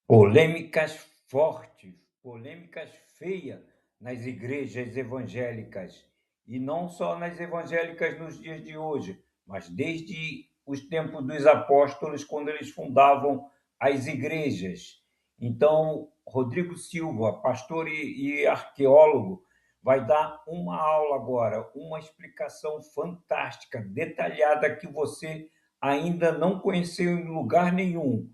Polêmicas fortes, polêmicas feias nas igrejas evangélicas. E não só nas evangélicas nos dias de hoje, mas desde os tempos dos apóstolos, quando eles fundavam as igrejas. Então, Rodrigo Silva, pastor e arqueólogo, vai dar uma aula agora, uma explicação fantástica, detalhada, que você ainda não conheceu em lugar nenhum.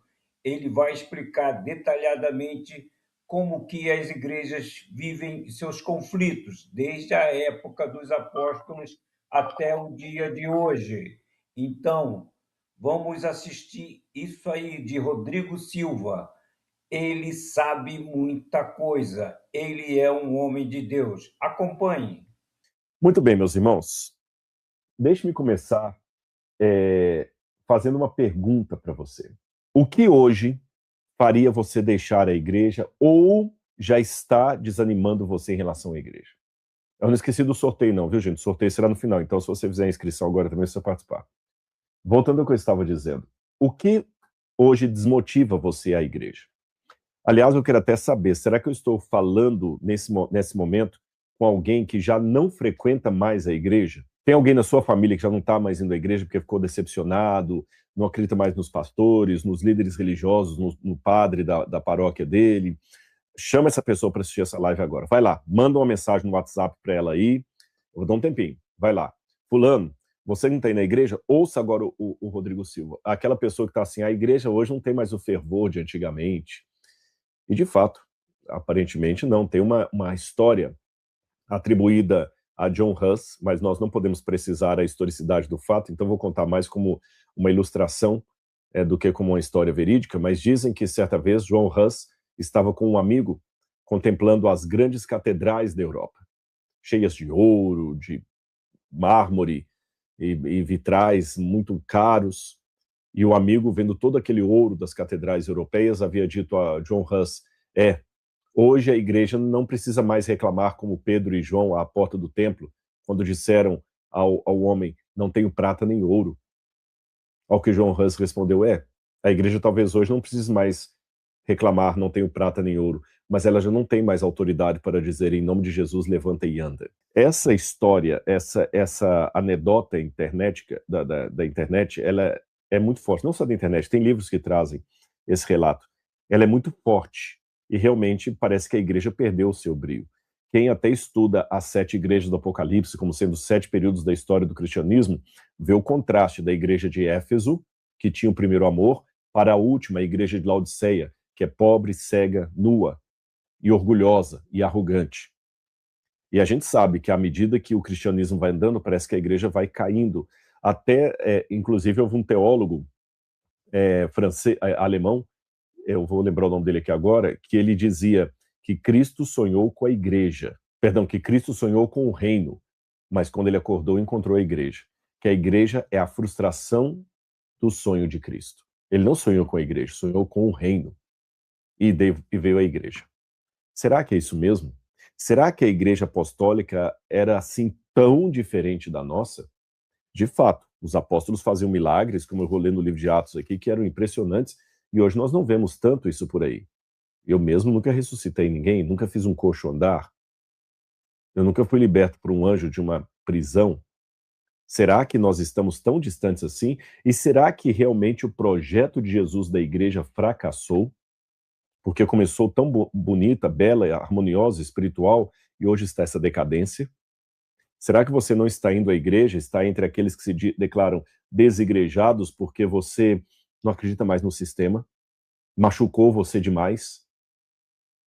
Ele vai explicar detalhadamente como que as igrejas vivem seus conflitos, desde a época dos apóstolos até o dia de hoje. Então, vamos assistir isso aí de Rodrigo Silva. Ele sabe muita coisa, ele é um homem de Deus. Acompanhe. Muito bem, meus irmãos. Deixe-me começar fazendo uma pergunta para você. O que hoje faria você deixar a igreja ou já está desanimando você em relação à igreja? Eu não esqueci do sorteio não, viu, gente? O sorteio será no final, então se você fizer a inscrição agora também, você vai participar. Voltando ao que eu estava dizendo. O que hoje desmotiva você à igreja? Aliás, eu quero até saber, será que eu estou falando nesse momento com alguém que já não frequenta mais a igreja? Tem alguém na sua família que já não está mais indo à igreja porque ficou decepcionado, não acredita mais nos pastores, nos líderes religiosos, no padre da paróquia dele? Chama essa pessoa para assistir essa live agora. Vai lá, manda uma mensagem no WhatsApp para ela aí. Eu vou dar um tempinho. Vai lá. Fulano, você não está aí na igreja? Ouça agora o Rodrigo Silva. Aquela pessoa que está assim, a igreja hoje não tem mais o fervor de antigamente. E, de fato, aparentemente não. Tem uma história atribuída a John Huss, mas nós não podemos precisar a historicidade do fato, então vou contar mais como uma ilustração do que como uma história verídica, mas dizem que certa vez John Huss estava com um amigo contemplando as grandes catedrais da Europa, cheias de ouro, de mármore e vitrais muito caros, e o amigo, vendo todo aquele ouro das catedrais europeias, havia dito a John Huss, hoje a igreja não precisa mais reclamar como Pedro e João à porta do templo, quando disseram ao homem, não tenho prata nem ouro. Ao que John Huss respondeu, a igreja talvez hoje não precise mais reclamar, não tenho prata nem ouro, mas ela já não tem mais autoridade para dizer, em nome de Jesus, levanta e anda. Essa história, essa anedota da internet, ela é muito forte, não só da internet, tem livros que trazem esse relato. Ela é muito forte e realmente parece que a igreja perdeu o seu brilho. Quem até estuda as 7 igrejas do Apocalipse como sendo 7 períodos da história do cristianismo, vê o contraste da igreja de Éfeso, que tinha o primeiro amor, para a última, a igreja de Laodiceia, que é pobre, cega, nua, e orgulhosa e arrogante. E a gente sabe que à medida que o cristianismo vai andando, parece que a igreja vai caindo. Até, inclusive, houve um teólogo alemão, eu vou lembrar o nome dele aqui agora, que ele dizia que Cristo sonhou com a igreja, que Cristo sonhou com o reino, mas quando ele acordou, encontrou a igreja. Que a igreja é a frustração do sonho de Cristo. Ele não sonhou com a igreja, sonhou com o reino. E veio a igreja. Será que é isso mesmo? Será que a igreja apostólica era assim tão diferente da nossa? De fato, os apóstolos faziam milagres, como eu vou ler no livro de Atos aqui, que eram impressionantes, e hoje nós não vemos tanto isso por aí. Eu mesmo nunca ressuscitei ninguém, nunca fiz um coxo andar. Eu nunca fui liberto por um anjo de uma prisão. Será que nós estamos tão distantes assim? E será que realmente o projeto de Jesus da igreja fracassou? Porque começou tão bonita, bela, harmoniosa, espiritual, e hoje está essa decadência? Será que você não está indo à igreja, está entre aqueles que se declaram desigrejados porque você não acredita mais no sistema? Machucou você demais?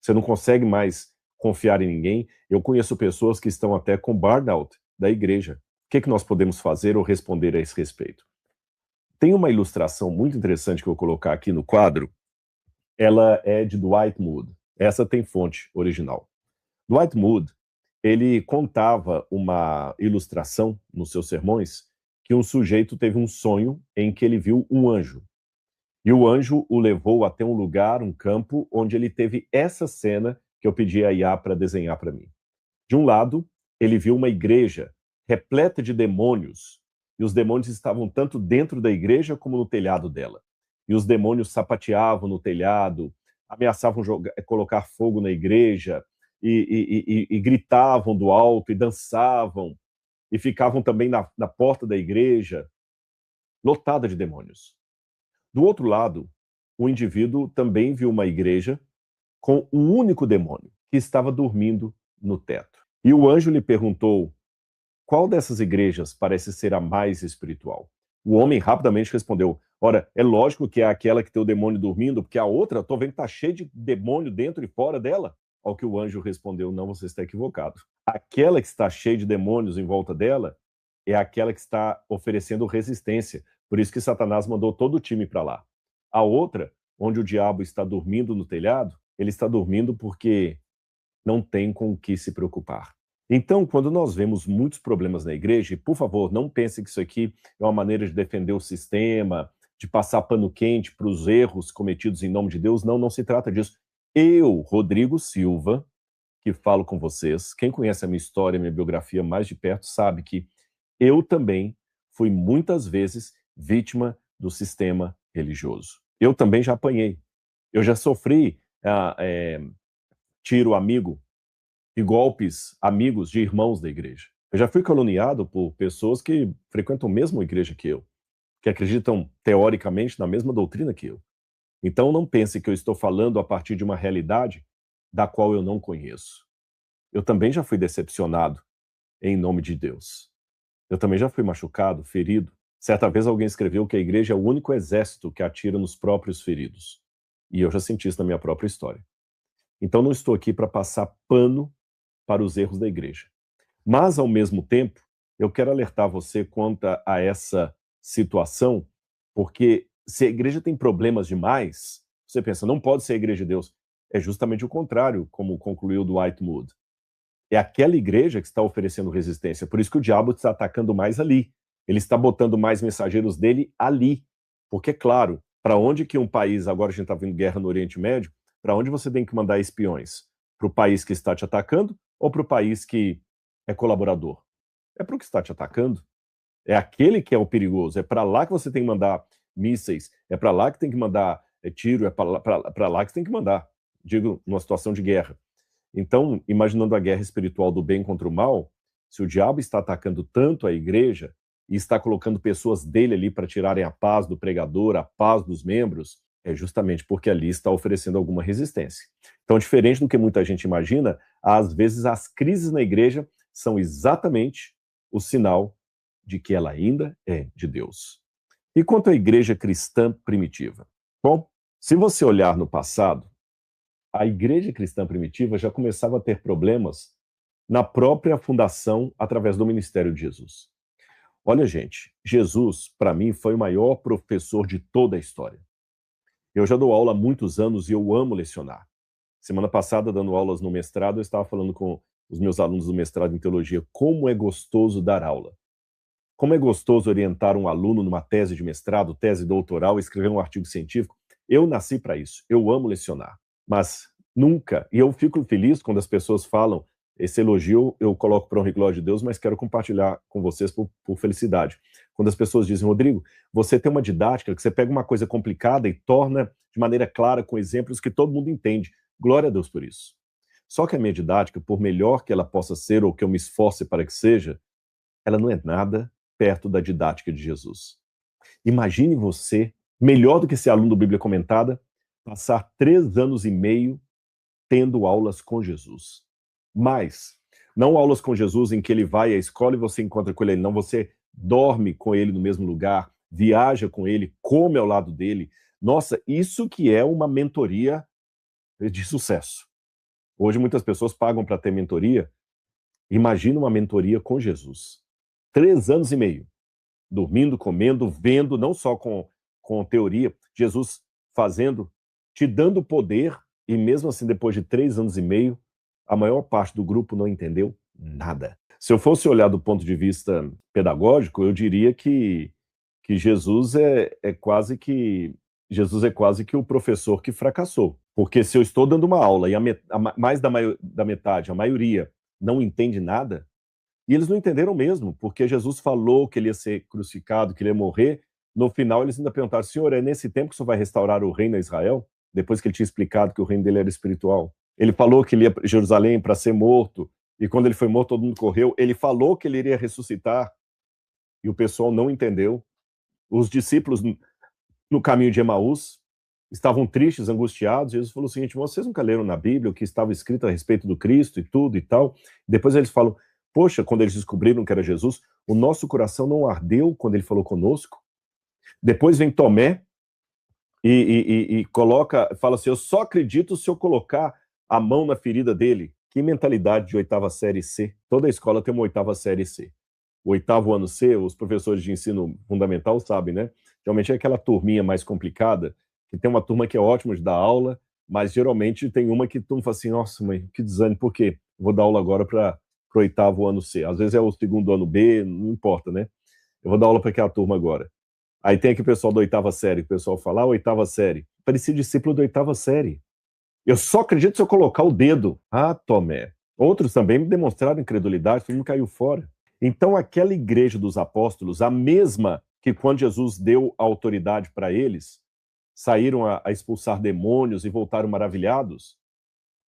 Você não consegue mais confiar em ninguém? Eu conheço pessoas que estão até com burnout da igreja. O que nós podemos fazer ou responder a esse respeito? Tem uma ilustração muito interessante que eu vou colocar aqui no quadro. Ela é de Dwight Moody. Essa tem fonte original. Dwight Moody, ele contava uma ilustração nos seus sermões que um sujeito teve um sonho em que ele viu um anjo. E o anjo o levou até um lugar, um campo, onde ele teve essa cena que eu pedi a IA para desenhar para mim. De um lado, ele viu uma igreja repleta de demônios, e os demônios estavam tanto dentro da igreja como no telhado dela. E os demônios sapateavam no telhado, ameaçavam colocar fogo na igreja, e gritavam do alto, e dançavam, e ficavam também na porta da igreja, lotada de demônios. Do outro lado, o indivíduo também viu uma igreja com um único demônio, que estava dormindo no teto. E o anjo lhe perguntou: qual dessas igrejas parece ser a mais espiritual? O homem rapidamente respondeu: ora, é lógico que é aquela que tem o demônio dormindo, porque a outra, estou vendo que está cheia de demônio dentro e fora dela. Ao que o anjo respondeu: não, você está equivocado. Aquela que está cheia de demônios em volta dela é aquela que está oferecendo resistência. Por isso que Satanás mandou todo o time para lá. A outra, onde o diabo está dormindo no telhado, ele está dormindo porque não tem com o que se preocupar. Então, quando nós vemos muitos problemas na igreja, e por favor, não pense que isso aqui é uma maneira de defender o sistema, de passar pano quente para os erros cometidos em nome de Deus. Não, não se trata disso. Eu, Rodrigo Silva, que falo com vocês, quem conhece a minha história, minha biografia mais de perto, sabe que eu também fui muitas vezes vítima do sistema religioso. Eu também já apanhei. Eu já sofri tiro amigo e golpes amigos de irmãos da igreja. Eu já fui caluniado por pessoas que frequentam a mesma igreja que eu, que acreditam teoricamente na mesma doutrina que eu. Então não pense que eu estou falando a partir de uma realidade da qual eu não conheço. Eu também já fui decepcionado em nome de Deus. Eu também já fui machucado, ferido. Certa vez alguém escreveu que a igreja é o único exército que atira nos próprios feridos. E eu já senti isso na minha própria história. Então não estou aqui para passar pano para os erros da igreja. Mas, ao mesmo tempo, eu quero alertar você quanto a essa situação, porque se a igreja tem problemas demais, você pensa, não pode ser a igreja de Deus. É justamente o contrário, como concluiu Dwight Moody. É aquela igreja que está oferecendo resistência. Por isso que o diabo está atacando mais ali. Ele está botando mais mensageiros dele ali. Porque, claro, para onde que um país, agora a gente está vendo guerra no Oriente Médio, para onde você tem que mandar espiões? Para o país que está te atacando ou para o país que é colaborador? É para o que está te atacando. É aquele que é o perigoso. É para lá que você tem que mandar mísseis. É para lá que tem que mandar tiro. É para lá que você tem que mandar. Digo, numa situação de guerra. Então, imaginando a guerra espiritual do bem contra o mal, se o diabo está atacando tanto a igreja e está colocando pessoas dele ali para tirarem a paz do pregador, a paz dos membros, é justamente porque ali está oferecendo alguma resistência. Então, diferente do que muita gente imagina, às vezes as crises na igreja são exatamente o sinal de que ela ainda é de Deus. E quanto à igreja cristã primitiva? Bom, se você olhar no passado, a igreja cristã primitiva já começava a ter problemas na própria fundação através do ministério de Jesus. Olha, gente, Jesus, para mim, foi o maior professor de toda a história. Eu já dou aula há muitos anos e eu amo lecionar. Semana passada, dando aulas no mestrado, eu estava falando com os meus alunos do mestrado em teologia como é gostoso dar aula. Como é gostoso orientar um aluno numa tese de mestrado, tese doutoral, escrever um artigo científico. Eu nasci para isso. Eu amo lecionar. Mas nunca, e eu fico feliz quando as pessoas falam, esse elogio eu coloco para honra e glória de Deus, mas quero compartilhar com vocês por felicidade. Quando as pessoas dizem, Rodrigo, você tem uma didática que você pega uma coisa complicada e torna de maneira clara, com exemplos que todo mundo entende. Glória a Deus por isso. Só que a minha didática, por melhor que ela possa ser, ou que eu me esforce para que seja, ela não é nada perto da didática de Jesus. Imagine você, melhor do que ser aluno do Bíblia Comentada, passar 3 anos e meio tendo aulas com Jesus. Mas, não aulas com Jesus em que ele vai à escola e você encontra com ele, não, você dorme com ele no mesmo lugar, viaja com ele, come ao lado dele. Nossa, isso que é uma mentoria de sucesso. Hoje muitas pessoas pagam para ter mentoria. Imagina uma mentoria com Jesus. 3 anos e meio. Dormindo, comendo, vendo, não só com teoria, Jesus fazendo, te dando poder, e mesmo assim, depois de 3 anos e meio, a maior parte do grupo não entendeu nada. Se eu fosse olhar do ponto de vista pedagógico, eu diria que Jesus é quase que o professor que fracassou. Porque se eu estou dando uma aula e mais da metade, a maioria, não entende nada, e eles não entenderam mesmo, porque Jesus falou que ele ia ser crucificado, que ele ia morrer. No final, eles ainda perguntaram, Senhor, é nesse tempo que o Senhor vai restaurar o reino a Israel? depois que ele tinha explicado que o reino dele era espiritual. Ele falou que ele ia para Jerusalém para ser morto, e quando ele foi morto, todo mundo correu. Ele falou que ele iria ressuscitar, e o pessoal não entendeu. Os discípulos, no caminho de Emaús, estavam tristes, angustiados. Jesus falou o seguinte: vocês nunca leram na Bíblia o que estava escrito a respeito do Cristo e tudo e tal? Depois eles falam, poxa, quando eles descobriram que era Jesus, o nosso coração não ardeu quando ele falou conosco? Depois vem Tomé e fala assim, eu só acredito se eu colocar a mão na ferida dele. Que mentalidade de oitava série C? Toda escola tem uma oitava série C. O oitavo ano C, os professores de ensino fundamental sabem, né? Geralmente é aquela turminha mais complicada, que tem uma turma que é ótima de dar aula, mas geralmente tem uma que tu fala assim, nossa, mãe, que desânimo, por quê? Vou dar aula agora para o oitavo ano C. Às vezes é o segundo ano B, não importa, né? Eu vou dar aula para aquela turma agora. Aí tem aqui o pessoal da oitava série, o pessoal fala, oitava série. Parecia discípulo da oitava série. Eu só acredito se eu colocar o dedo. Ah, Tomé. Outros também me demonstraram incredulidade, todo mundo caiu fora. Então, aquela igreja dos apóstolos, a mesma que quando Jesus deu a autoridade para eles, saíram a expulsar demônios e voltaram maravilhados,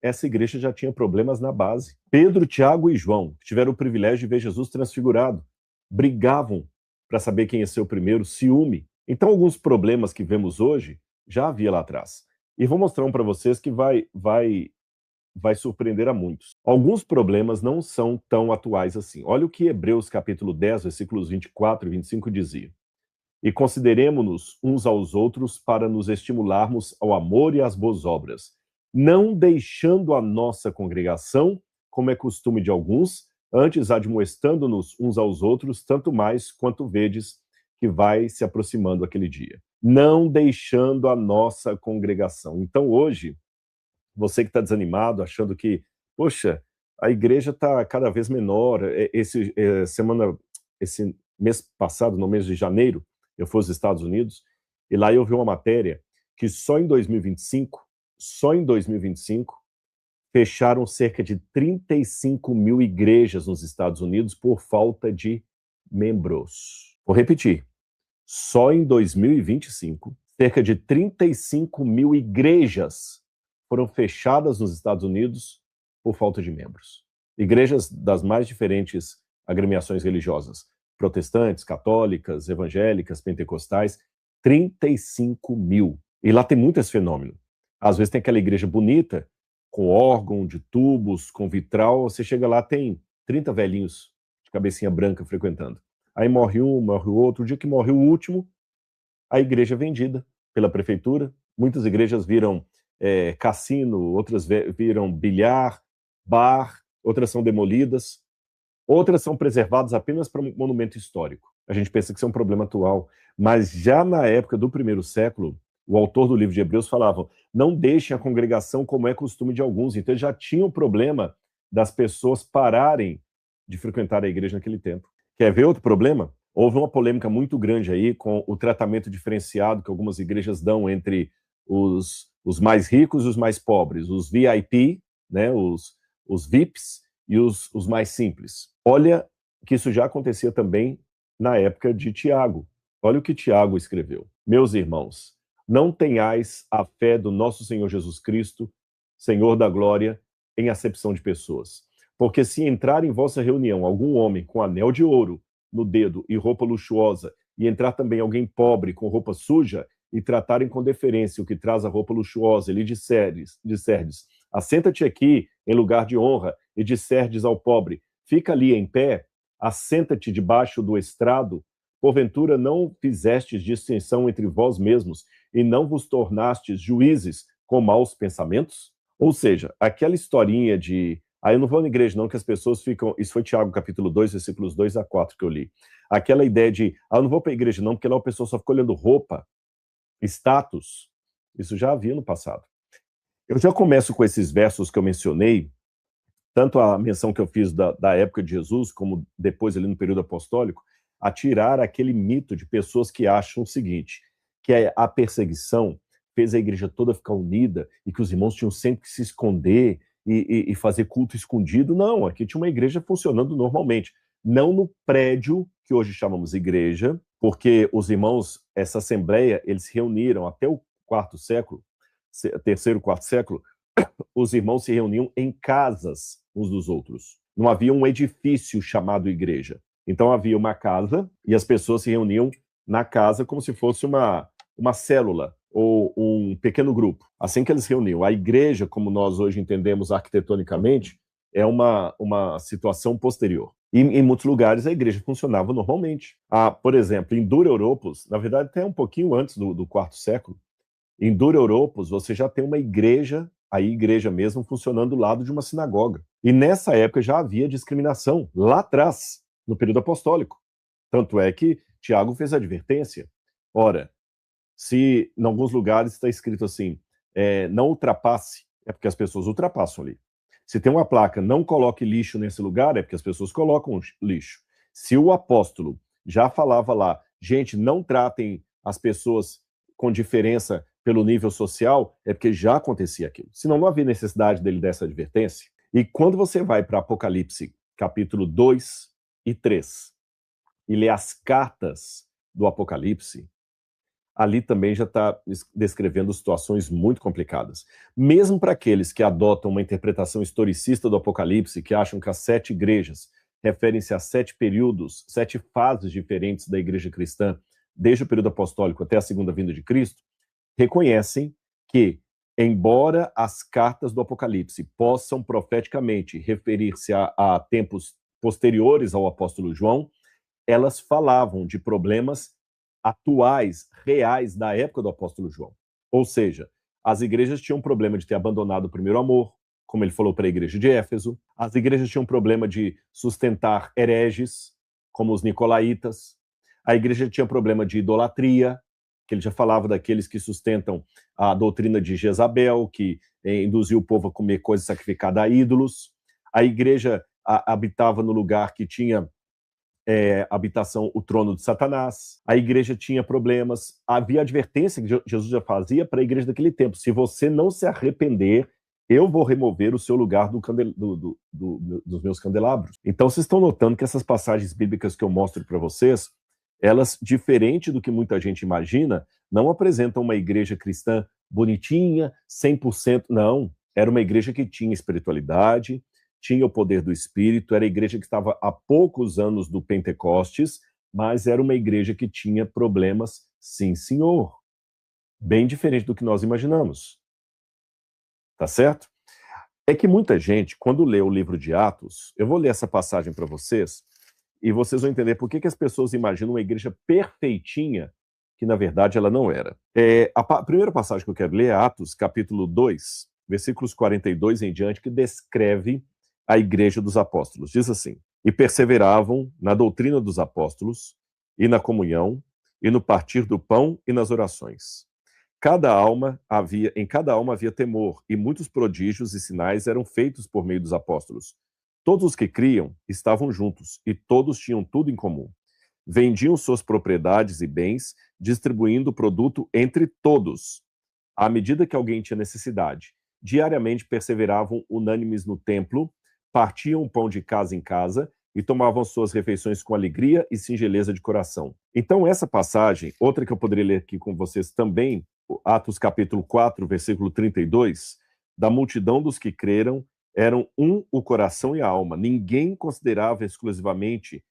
essa igreja já tinha problemas na base. Pedro, Tiago e João tiveram o privilégio de ver Jesus transfigurado. Brigavam para saber quem ia ser o primeiro, ciúme. Então, alguns problemas que vemos hoje, já havia lá atrás. E vou mostrar um para vocês que vai surpreender a muitos. Alguns problemas não são tão atuais assim. Olha o que Hebreus capítulo 10, versículos 24 e 25 dizia. E consideremo-nos uns aos outros para nos estimularmos ao amor e às boas obras, não deixando a nossa congregação, como é costume de alguns, antes admoestando-nos uns aos outros, tanto mais quanto vedes que vai se aproximando aquele dia. Não deixando a nossa congregação. Então hoje, você que está desanimado, achando que, poxa, a igreja está cada vez menor. Esse mês passado, no mês de janeiro, eu fui aos Estados Unidos, e lá eu vi uma matéria que só em 2025, fecharam cerca de 35 mil igrejas nos Estados Unidos por falta de membros. Vou repetir. Só em 2025, cerca de 35 mil igrejas foram fechadas nos Estados Unidos por falta de membros. Igrejas das mais diferentes agremiações religiosas, protestantes, católicas, evangélicas, pentecostais, 35 mil. E lá tem muito esse fenômeno. Às vezes tem aquela igreja bonita, com órgão, de tubos, com vitral, você chega lá, tem 30 velhinhos de cabecinha branca frequentando. Aí morre um, morre o outro. O dia que morre o último, a igreja é vendida pela prefeitura. Muitas igrejas viram cassino, outras viram bilhar, bar, outras são demolidas, outras são preservadas apenas para um monumento histórico. A gente pensa que isso é um problema atual, mas já na época do primeiro século, o autor do livro de Hebreus falava, não deixem a congregação como é costume de alguns. Então já tinha o problema das pessoas pararem de frequentar a igreja naquele tempo. Quer ver outro problema? Houve uma polêmica muito grande aí com o tratamento diferenciado que algumas igrejas dão entre os mais ricos e os mais pobres, os VIP, né, os VIPs e os mais simples. Olha que isso já acontecia também na época de Tiago. Olha o que Tiago escreveu. Meus irmãos, não tenhais a fé do nosso Senhor Jesus Cristo, Senhor da glória, em acepção de pessoas. Porque se entrar em vossa reunião algum homem com anel de ouro no dedo e roupa luxuosa, e entrar também alguém pobre com roupa suja, e tratarem com deferência o que traz a roupa luxuosa, e lhe disserdes, assenta-te aqui em lugar de honra, e disserdes ao pobre, fica ali em pé, assenta-te debaixo do estrado, porventura não fizestes distinção entre vós mesmos, e não vos tornastes juízes com maus pensamentos? Ou seja, aquela historinha de eu não vou na igreja não, que as pessoas ficam... Isso foi Tiago, capítulo 2, versículos 2 a 4 que eu li. Aquela ideia de, eu não vou para a igreja não, porque lá a pessoa só fica olhando roupa, status. Isso já havia no passado. Eu já começo com esses versos que eu mencionei, tanto a menção que eu fiz da época de Jesus, como depois ali no período apostólico, a tirar aquele mito de pessoas que acham o seguinte, que a perseguição fez a igreja toda ficar unida e que os irmãos tinham sempre que se esconder e fazer culto escondido. Não, aqui tinha uma igreja funcionando normalmente. Não no prédio que hoje chamamos igreja, porque os irmãos, essa assembleia, eles se reuniram até o quarto século terceiro, quarto século, os irmãos se reuniam em casas uns dos outros. Não havia um edifício chamado igreja. Então havia uma casa e as pessoas se reuniam na casa como se fosse uma célula ou um pequeno grupo. Assim que eles se reuniam. A igreja, como nós hoje entendemos arquitetonicamente, é uma situação posterior. E em muitos lugares a igreja funcionava normalmente. Por exemplo, em Dura Europos, na verdade até um pouquinho antes do quarto século, em Dura Europos você já tem uma igreja, a igreja mesmo, funcionando do lado de uma sinagoga. E nessa época já havia discriminação, lá atrás, no período apostólico. Tanto é que Tiago fez a advertência. Ora, se em alguns lugares está escrito assim, não ultrapasse, é porque as pessoas ultrapassam ali. Se tem uma placa, não coloque lixo nesse lugar, é porque as pessoas colocam lixo. Se o apóstolo já falava lá, gente, não tratem as pessoas com diferença pelo nível social, é porque já acontecia aquilo. Senão não havia necessidade dele dessa advertência. E quando você vai para Apocalipse, capítulo 2 e 3, e lê as cartas do Apocalipse, ali também já está descrevendo situações muito complicadas. Mesmo para aqueles que adotam uma interpretação historicista do Apocalipse, que acham que as 7 igrejas referem-se a 7 períodos, 7 fases diferentes da igreja cristã, desde o período apostólico até a segunda vinda de Cristo, reconhecem que, embora as cartas do Apocalipse possam profeticamente referir-se a tempos posteriores ao apóstolo João, elas falavam de problemas atuais, reais, da época do apóstolo João. Ou seja, as igrejas tinham problema de ter abandonado o primeiro amor, como ele falou para a igreja de Éfeso. As igrejas tinham problema de sustentar hereges, como os nicolaítas. A igreja tinha problema de idolatria, que ele já falava daqueles que sustentam a doutrina de Jezabel, que induziu o povo a comer coisa sacrificada a ídolos. A igreja habitava no lugar que tinha habitação, o trono de Satanás. A igreja tinha problemas. Havia advertência que Jesus já fazia para a igreja daquele tempo. Se você não se arrepender, eu vou remover o seu lugar dos meus candelabros. Então, vocês estão notando que essas passagens bíblicas que eu mostro para vocês, elas, diferente do que muita gente imagina, não apresentam uma igreja cristã bonitinha, 100%. Não, era uma igreja que tinha espiritualidade, tinha o poder do Espírito, era a igreja que estava há poucos anos do Pentecostes, mas era uma igreja que tinha problemas, sim, senhor. Bem diferente do que nós imaginamos. Tá certo? É que muita gente, quando lê o livro de Atos, eu vou ler essa passagem para vocês, e vocês vão entender por que as pessoas imaginam uma igreja perfeitinha, que na verdade ela não era. A primeira passagem que eu quero ler é Atos, capítulo 2, versículos 42 em diante, que descreve a igreja dos apóstolos. Diz assim: e perseveravam na doutrina dos apóstolos, e na comunhão, e no partir do pão e nas orações. Em cada alma havia temor, e muitos prodígios e sinais eram feitos por meio dos apóstolos. Todos os que criam estavam juntos, e todos tinham tudo em comum. Vendiam suas propriedades e bens, distribuindo o produto entre todos, à medida que alguém tinha necessidade. Diariamente perseveravam unânimes no templo, partiam o pão de casa em casa e tomavam suas refeições com alegria e singeleza de coração. Então, essa passagem, outra que eu poderia ler aqui com vocês também, Atos capítulo 4, versículo 32, da multidão dos que creram, eram um o coração e a alma. Ninguém considerava exclusivamente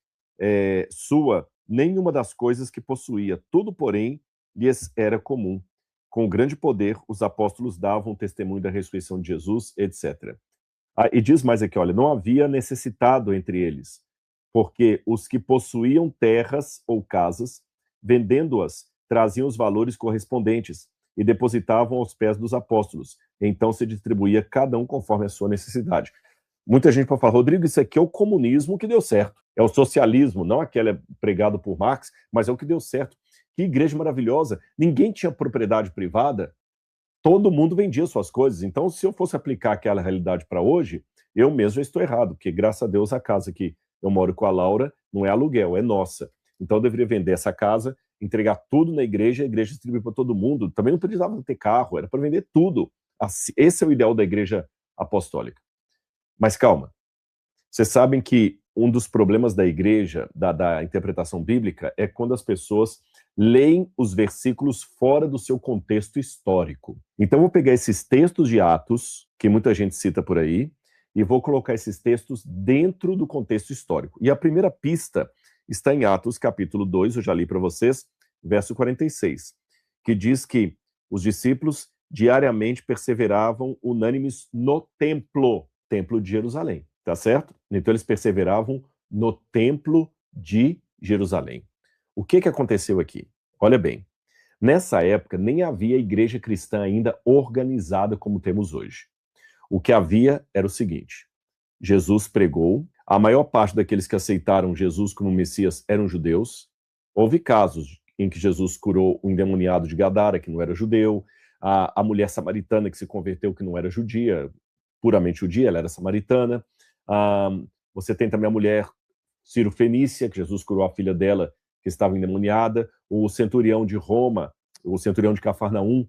sua nenhuma das coisas que possuía. Tudo, porém, lhes era comum. Com grande poder, os apóstolos davam testemunho da ressurreição de Jesus, etc. E diz mais aqui, olha, não havia necessitado entre eles, porque os que possuíam terras ou casas, vendendo-as, traziam os valores correspondentes e depositavam aos pés dos apóstolos. Então se distribuía cada um conforme a sua necessidade. Muita gente pode falar, Rodrigo, isso aqui é o comunismo que deu certo. É o socialismo, não aquele pregado por Marx, mas é o que deu certo. Que igreja maravilhosa. Ninguém tinha propriedade privada, todo mundo vendia suas coisas. Então, se eu fosse aplicar aquela realidade para hoje, eu mesmo já estou errado, porque graças a Deus a casa que eu moro com a Laura não é aluguel, é nossa. Então eu deveria vender essa casa, entregar tudo na igreja, a igreja distribuir para todo mundo. Também não precisava ter carro, era para vender tudo. Esse é o ideal da igreja apostólica. Mas calma, vocês sabem que um dos problemas da igreja, da interpretação bíblica, é quando as pessoas leem os versículos fora do seu contexto histórico. Então, eu vou pegar esses textos de Atos, que muita gente cita por aí, e vou colocar esses textos dentro do contexto histórico. E a primeira pista está em Atos, capítulo 2, eu já li para vocês, verso 46, que diz que os discípulos diariamente perseveravam unânimes no templo de Jerusalém, tá certo? Então eles perseveravam no templo de Jerusalém. O que aconteceu aqui? Olha bem, nessa época nem havia igreja cristã ainda organizada como temos hoje. O que havia era o seguinte: Jesus pregou, a maior parte daqueles que aceitaram Jesus como Messias eram judeus. Houve casos em que Jesus curou o endemoniado de Gadara, que não era judeu, a mulher samaritana que se converteu, que não era judia, puramente judia, ela era samaritana. Você tem também a mulher Ciro-Fenícia, que Jesus curou a filha dela, que estava endemoniada, o centurião de Roma, o centurião de Cafarnaum,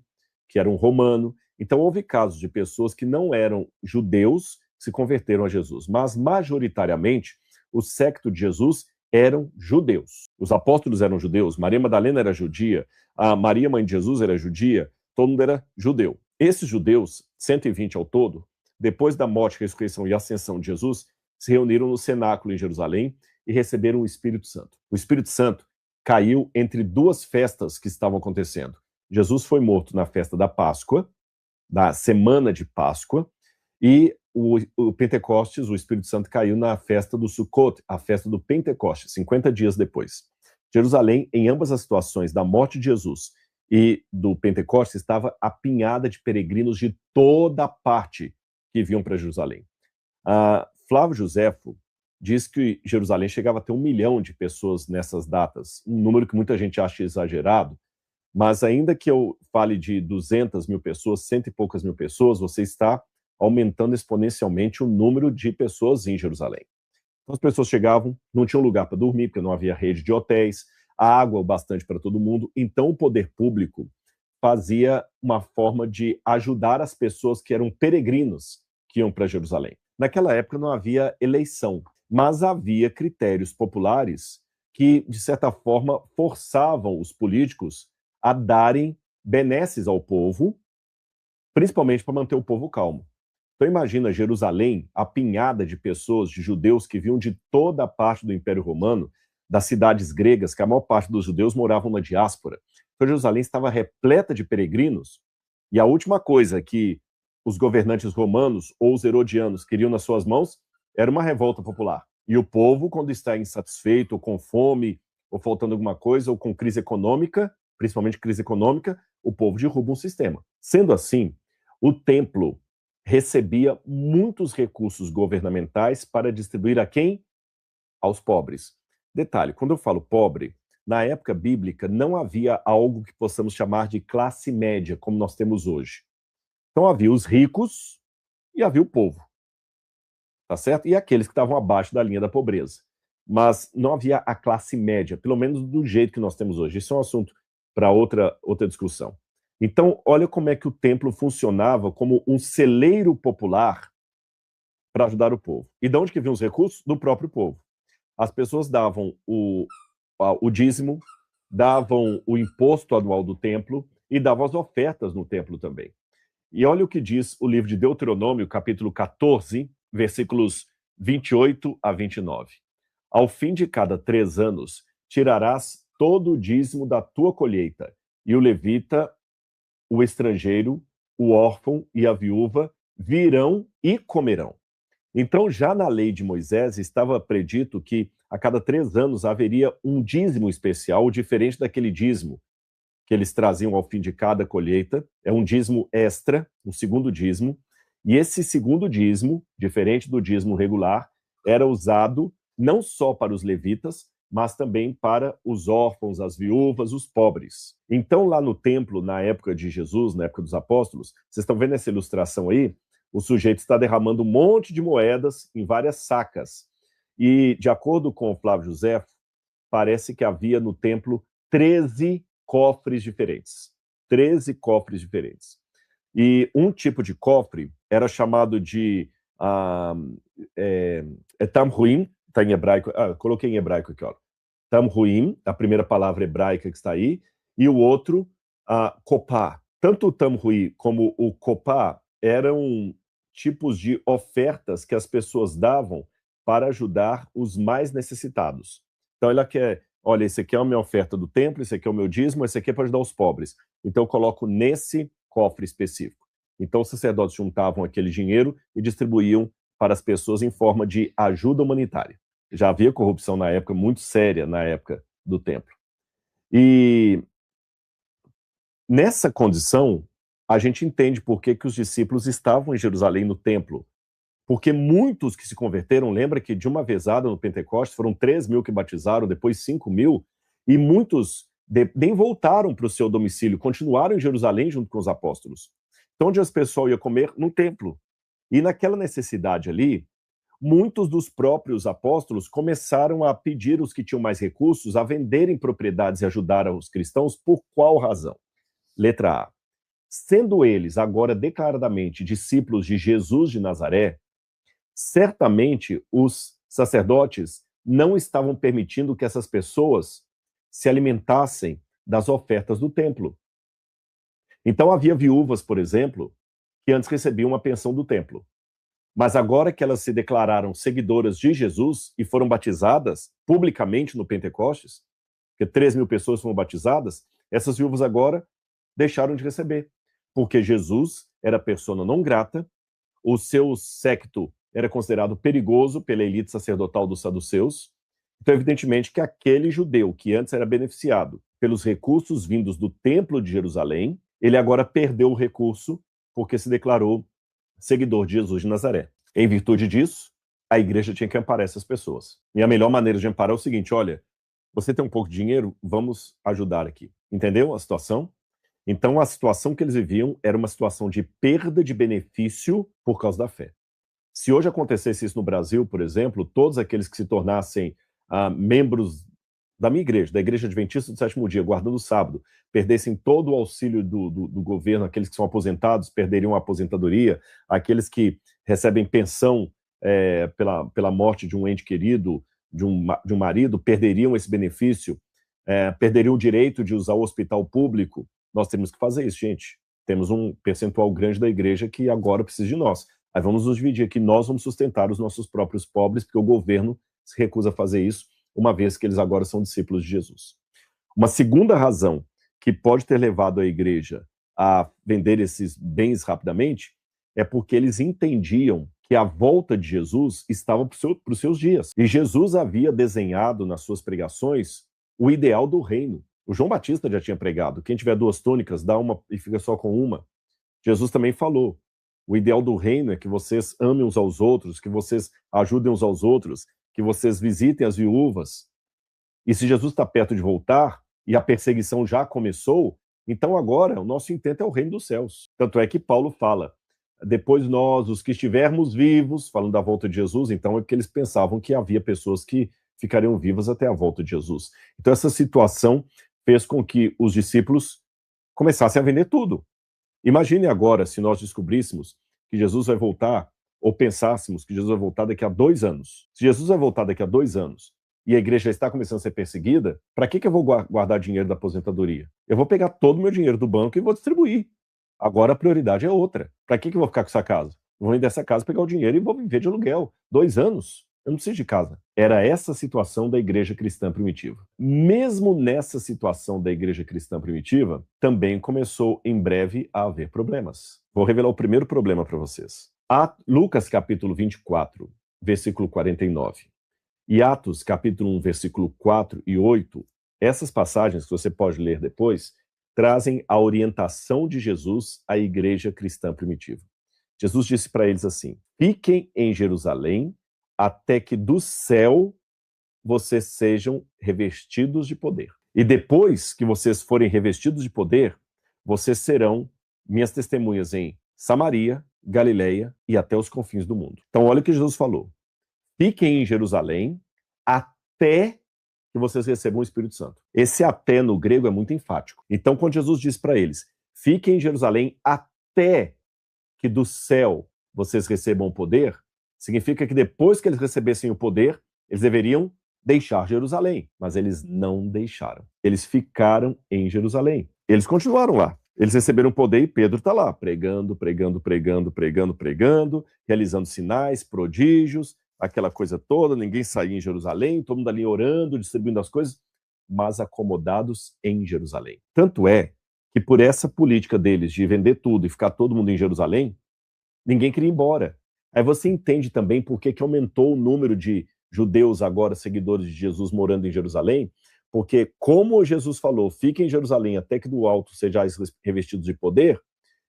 que era um romano. Então, houve casos de pessoas que não eram judeus que se converteram a Jesus, mas, majoritariamente, o séquito de Jesus eram judeus. Os apóstolos eram judeus, Maria Madalena era judia, a Maria, mãe de Jesus, era judia, todo mundo era judeu. Esses judeus, 120 ao todo, depois da morte, ressurreição e ascensão de Jesus, se reuniram no cenáculo em Jerusalém e receberam o Espírito Santo. O Espírito Santo caiu entre duas festas que estavam acontecendo. Jesus foi morto na festa da Páscoa, da semana de Páscoa, e o Pentecostes, o Espírito Santo caiu na festa do Sukkot, a festa do Pentecostes, 50 dias depois. Jerusalém, em ambas as situações da morte de Jesus e do Pentecostes, estava apinhada de peregrinos de toda parte que vinham para Jerusalém. Flávio Josefo diz que Jerusalém chegava a ter 1 milhão de pessoas nessas datas, um número que muita gente acha exagerado, mas ainda que eu fale de 200 mil pessoas, 100 e poucas mil pessoas, você está aumentando exponencialmente o número de pessoas em Jerusalém. Então, as pessoas chegavam, não tinham lugar para dormir, porque não havia rede de hotéis, água bastante para todo mundo. Então, o poder público fazia uma forma de ajudar as pessoas que eram peregrinos que iam para Jerusalém. Naquela época não havia eleição, mas havia critérios populares que, de certa forma, forçavam os políticos a darem benesses ao povo, principalmente para manter o povo calmo. Então imagina Jerusalém apinhada de pessoas, de judeus que vinham de toda a parte do Império Romano, das cidades gregas, que a maior parte dos judeus moravam na diáspora. Então Jerusalém estava repleta de peregrinos, e a última coisa que os governantes romanos ou os herodianos queriam nas suas mãos era uma revolta popular. E o povo, quando está insatisfeito, ou com fome, ou faltando alguma coisa, ou com crise econômica, principalmente crise econômica, o povo derruba um sistema. Sendo assim, o templo recebia muitos recursos governamentais para distribuir a quem? Aos pobres. Detalhe, quando eu falo pobre, na época bíblica não havia algo que possamos chamar de classe média, como nós temos hoje. Então havia os ricos e havia o povo, tá certo? E aqueles que estavam abaixo da linha da pobreza. Mas não havia a classe média, pelo menos do jeito que nós temos hoje. Isso é um assunto para outra discussão. Então, olha como é que o templo funcionava como um celeiro popular para ajudar o povo. E de onde que vinham os recursos? Do próprio povo. As pessoas davam o dízimo, davam o imposto anual do templo e davam as ofertas no templo também. E olha o que diz o livro de Deuteronômio, capítulo 14, versículos 28 a 29. Ao fim de cada 3 anos, tirarás todo o dízimo da tua colheita, e o levita, o estrangeiro, o órfão e a viúva virão e comerão. Então, já na lei de Moisés, estava predito que a cada 3 anos haveria um dízimo especial, diferente daquele dízimo que eles traziam ao fim de cada colheita. É um dízimo extra, um segundo dízimo. E esse segundo dízimo, diferente do dízimo regular, era usado não só para os levitas, mas também para os órfãos, as viúvas, os pobres. Então, lá no templo, na época de Jesus, na época dos apóstolos, vocês estão vendo essa ilustração aí? O sujeito está derramando um monte de moedas em várias sacas. E, de acordo com o Flávio Josefo, parece que havia no templo 13 cofres diferentes. 13 cofres diferentes. E um tipo de cofre era chamado de tamhuim, está em hebraico, coloquei em hebraico aqui, ó. Tamruim, a primeira palavra hebraica que está aí, e o outro, kopá. Tanto o tamruim como o kopá eram tipos de ofertas que as pessoas davam para ajudar os mais necessitados. Então ela quer, olha, esse aqui é a minha oferta do templo, esse aqui é o meu dízimo, esse aqui é para ajudar os pobres. Então eu coloco nesse cofre específico. Então os sacerdotes juntavam aquele dinheiro e distribuíam para as pessoas em forma de ajuda humanitária. Já havia corrupção na época, muito séria na época do templo. E nessa condição, a gente entende por que os discípulos estavam em Jerusalém no templo. Porque muitos que se converteram, lembra que de uma vezada no Pentecostes, foram 3.000 que batizaram, depois 5.000, e muitos nem voltaram para o seu domicílio, continuaram em Jerusalém junto com os apóstolos. Então, onde as pessoas iam comer? No templo. E naquela necessidade ali, muitos dos próprios apóstolos começaram a pedir os que tinham mais recursos a venderem propriedades e ajudar os cristãos. Por qual razão? Letra A. Sendo eles agora declaradamente discípulos de Jesus de Nazaré, certamente os sacerdotes não estavam permitindo que essas pessoas se alimentassem das ofertas do templo. Então havia viúvas, por exemplo, que antes recebiam uma pensão do templo. Mas agora que elas se declararam seguidoras de Jesus e foram batizadas publicamente no Pentecostes, que 3.000 pessoas foram batizadas, essas viúvas agora deixaram de receber, porque Jesus era persona não grata, o seu séquito era considerado perigoso pela elite sacerdotal dos saduceus. Então, evidentemente, que aquele judeu que antes era beneficiado pelos recursos vindos do Templo de Jerusalém, ele agora perdeu o recurso porque se declarou seguidor de Jesus de Nazaré. Em virtude disso, a igreja tinha que amparar essas pessoas. E a melhor maneira de amparar é o seguinte, olha, você tem um pouco de dinheiro, vamos ajudar aqui. Entendeu a situação? Então, a situação que eles viviam era uma situação de perda de benefício por causa da fé. Se hoje acontecesse isso no Brasil, por exemplo, todos aqueles que se tornassem membros da minha igreja, da Igreja Adventista do Sétimo Dia, guardando o sábado, perdessem todo o auxílio do governo, aqueles que são aposentados perderiam a aposentadoria, aqueles que recebem pensão pela morte de um ente querido, de um marido, perderiam esse benefício, perderiam o direito de usar o hospital público. Nós temos que fazer isso, gente. Temos um percentual grande da igreja que agora precisa de nós. Aí vamos nos dividir aqui, nós vamos sustentar os nossos próprios pobres, porque o governo se recusa a fazer isso, uma vez que eles agora são discípulos de Jesus. Uma segunda razão que pode ter levado a igreja a vender esses bens rapidamente é porque eles entendiam que a volta de Jesus estava para os seus dias. E Jesus havia desenhado nas suas pregações o ideal do reino. O João Batista já tinha pregado, quem tiver 2 túnicas, dá uma e fica só com uma. Jesus também falou, o ideal do reino é que vocês amem uns aos outros, que vocês ajudem uns aos outros, que vocês visitem as viúvas. E se Jesus está perto de voltar, e a perseguição já começou, então agora o nosso intento é o reino dos céus. Tanto é que Paulo fala, depois nós, os que estivermos vivos, falando da volta de Jesus, então é porque eles pensavam que havia pessoas que ficariam vivas até a volta de Jesus. Então essa situação fez com que os discípulos começassem a vender tudo. Imagine agora se nós descobríssemos que Jesus vai voltar, ou pensássemos que Jesus vai voltar daqui a 2 anos. Se Jesus vai voltar daqui a 2 anos e a igreja já está começando a ser perseguida, para que eu vou guardar dinheiro da aposentadoria? Eu vou pegar todo o meu dinheiro do banco e vou distribuir. Agora a prioridade é outra. Para que eu vou ficar com essa casa? Eu vou vender essa casa, pegar o dinheiro e vou viver de aluguel. 2 anos. Eu não preciso de casa. Era essa a situação da igreja cristã primitiva. Mesmo nessa situação da igreja cristã primitiva, também começou em breve a haver problemas. Vou revelar o primeiro problema para vocês. Lucas capítulo 24, versículo 49. E Atos capítulo 1, versículo 4 e 8, essas passagens que você pode ler depois, trazem a orientação de Jesus à igreja cristã primitiva. Jesus disse para eles assim, fiquem em Jerusalém até que do céu vocês sejam revestidos de poder. E depois que vocês forem revestidos de poder, vocês serão minhas testemunhas em Samaria, Galileia e até os confins do mundo. Então olha o que Jesus falou. Fiquem em Jerusalém até que vocês recebam o Espírito Santo. Esse até no grego é muito enfático. Então quando Jesus diz para eles, fiquem em Jerusalém até que do céu vocês recebam o poder, significa que depois que eles recebessem o poder, Eles deveriam deixar Jerusalém, mas eles não deixaram. Eles ficaram em Jerusalém. Eles continuaram lá. Eles receberam poder e Pedro está lá, pregando, realizando sinais, prodígios, aquela coisa toda, ninguém saía em Jerusalém, todo mundo ali orando, distribuindo as coisas, mas acomodados em Jerusalém. Tanto é que por essa política deles de vender tudo e ficar todo mundo em Jerusalém, ninguém queria ir embora. Aí você entende também por que aumentou o número de judeus agora, seguidores de Jesus, morando em Jerusalém, porque como Jesus falou, fiquem em Jerusalém até que do alto sejais revestidos de poder,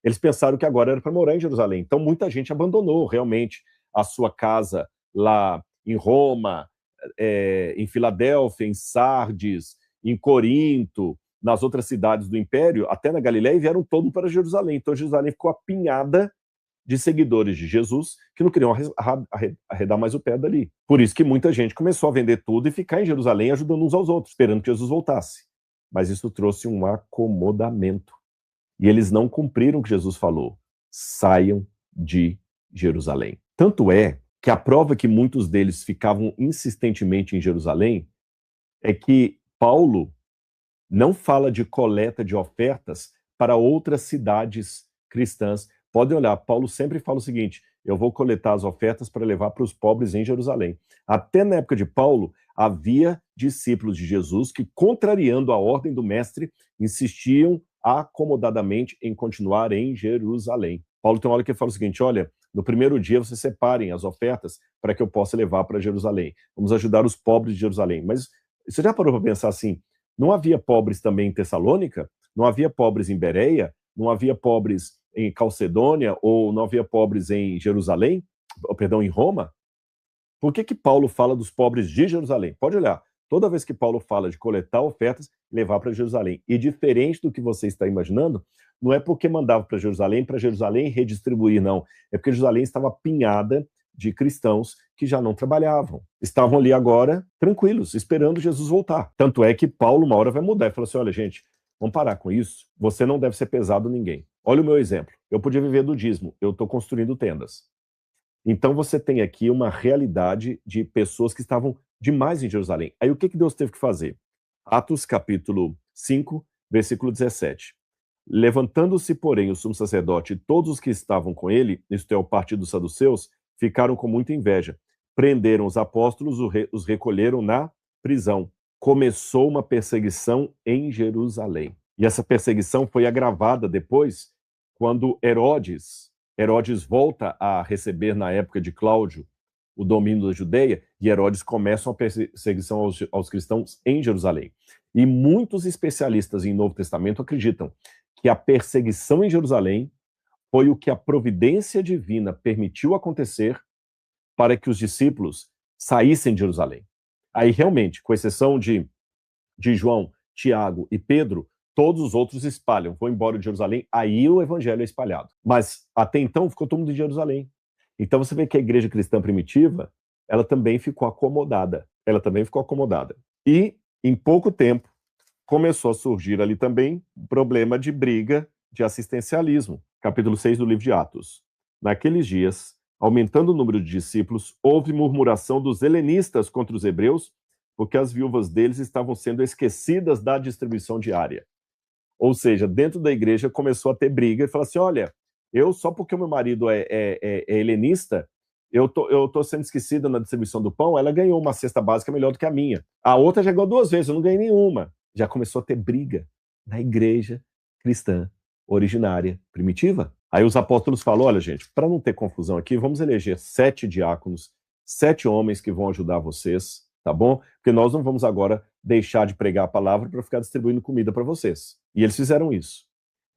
eles pensaram que agora era para morar em Jerusalém. Então muita gente abandonou realmente a sua casa lá em Roma, em Filadélfia, em Sardes, em Corinto, nas outras cidades do Império, até na Galiléia, e vieram todos para Jerusalém. Então Jerusalém ficou apinhada de seguidores de Jesus que não queriam arredar mais o pé dali. Por isso que muita gente começou a vender tudo e ficar em Jerusalém ajudando uns aos outros, esperando que Jesus voltasse. Mas isso trouxe um acomodamento. E eles não cumpriram o que Jesus falou. Saiam de Jerusalém. Tanto é que a prova que muitos deles ficavam insistentemente em Jerusalém é que Paulo não fala de coleta de ofertas para outras cidades cristãs. Podem olhar, Paulo sempre fala o seguinte: eu vou coletar as ofertas para levar para os pobres em Jerusalém. Até na época de Paulo, havia discípulos de Jesus que, contrariando a ordem do mestre, insistiam acomodadamente em continuar em Jerusalém. Paulo tem uma hora que ele fala o seguinte: olha, no primeiro dia vocês separem as ofertas para que eu possa levar para Jerusalém. Vamos ajudar os pobres de Jerusalém. Mas você já parou para pensar assim? Não havia pobres também em Tessalônica? Não havia pobres em Bereia? Não havia pobres em Calcedônia? Ou não havia pobres em Jerusalém? Perdão, em Roma? Por que Paulo fala dos pobres de Jerusalém? Pode olhar. Toda vez que Paulo fala de coletar ofertas, levar para Jerusalém. E diferente do que você está imaginando, não é porque mandava para Jerusalém redistribuir, não. É porque Jerusalém estava apinhada de cristãos que já não trabalhavam. Estavam ali agora, tranquilos, esperando Jesus voltar. Tanto é que Paulo, uma hora, vai mudar e fala assim: olha, gente, vamos parar com isso. Você não deve ser pesado a ninguém. Olha o meu exemplo. Eu podia viver do dízimo. Eu estou construindo tendas. Então você tem aqui uma realidade de pessoas que estavam demais em Jerusalém. Aí o que Deus teve que fazer? Atos capítulo 5, versículo 17. Levantando-se, porém, o sumo sacerdote e todos os que estavam com ele, isto é, o partido dos saduceus, ficaram com muita inveja. Prenderam os apóstolos, os recolheram na prisão. Começou uma perseguição em Jerusalém. E essa perseguição foi agravada depois, quando Herodes volta a receber, na época de Cláudio, o domínio da Judeia, e Herodes começa uma perseguição aos cristãos em Jerusalém. E muitos especialistas em Novo Testamento acreditam que a perseguição em Jerusalém foi o que a providência divina permitiu acontecer para que os discípulos saíssem de Jerusalém. Aí, realmente, com exceção de João, Tiago e Pedro, todos os outros espalham, vão embora de Jerusalém, aí o evangelho é espalhado. Mas, até então, ficou todo mundo em Jerusalém. Então, você vê que a igreja cristã primitiva, ela também ficou acomodada. E, em pouco tempo, começou a surgir ali também um problema de briga de assistencialismo. Capítulo 6 do livro de Atos. Naqueles dias, aumentando o número de discípulos, houve murmuração dos helenistas contra os hebreus, porque as viúvas deles estavam sendo esquecidas da distribuição diária. Ou seja, dentro da igreja começou a ter briga e falar assim: olha, eu só porque o meu marido é helenista, eu tô sendo esquecida na distribuição do pão, ela ganhou uma cesta básica melhor do que a minha. A outra já ganhou 2 vezes, eu não ganhei nenhuma. Já começou a ter briga na igreja cristã originária, primitiva. Aí os apóstolos falam: olha, gente, para não ter confusão aqui, vamos eleger 7 diáconos, 7 homens que vão ajudar vocês, tá bom? Porque nós não vamos agora deixar de pregar a palavra para ficar distribuindo comida para vocês. E eles fizeram isso.